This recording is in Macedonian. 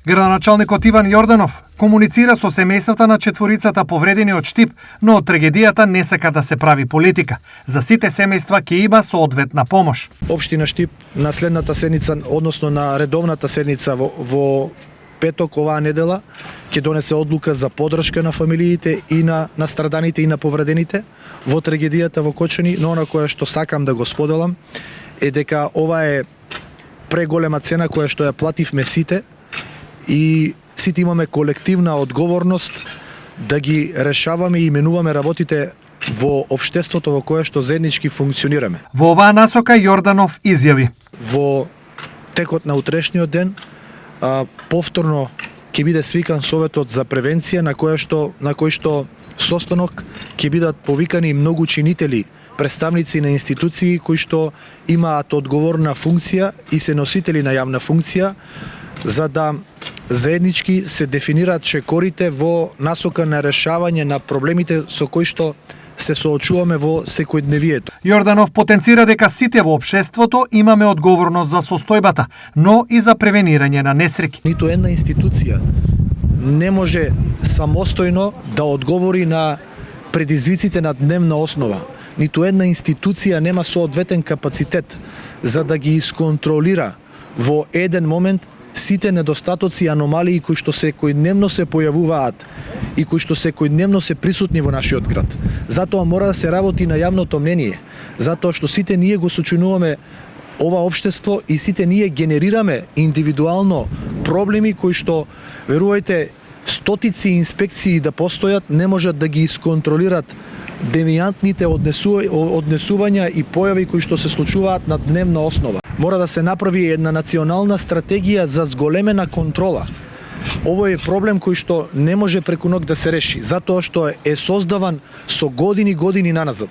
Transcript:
Градоначалникот Иван Јорданов комуницира со семејствата на четворицата повредени од Штип, но од трагедијата не сака да се прави политика. За сите семејства ќе има соодветна помош. Општина Штип на следната седница, односно на редовната седница во петок оваа недела, ќе донесе одлука за поддршка на фамилиите и на настраданите и на повредените во трагедијата во Кочани, но она кое што сакам да го споделам е дека ова е преголема цена која што ја плативме сите и сите имаме колективна одговорност да ги решаваме и именуваме работите во општеството во кое што заеднички функционираме. Во оваа насока Јорданов изјави: Во текот на утрешниот ден повторно ќе биде свикан советот за превенција на кој што состанок ќе бидат повикани многу чинители, представници на институции кои што имаат одговорна функција и се носители на јавна функција, за да заеднички се дефинираат чекорите во насока на решавање на проблемите со кои што се соочуваме во секојдневието. Јорданов потенцира дека сите во општеството имаме одговорност за состојбата, но и за превенирање на несреќи. Ниту една институција не може самостојно да одговори на предизвиците на дневна основа. Ниту една институција нема соодветен капацитет за да ги исконтролира во еден момент сите недостатоци и аномалии кои што секојдневно се појавуваат и кои што секојдневно се присутни во нашиот град. Затоа мора да се работи на јавното мнение, затоа што сите ние го сочинуваме ова општество и сите ние генерираме индивидуално проблеми кои што, верувајте, стотици инспекции да постојат, не можат да ги исконтролират девијантните однесувања и појави кои што се случуваат на дневна основа. Мора да се направи една национална стратегија за зголемена контрола. Ово е проблем кој што не може преку ног да се реши, затоа што е создаван со години наназад.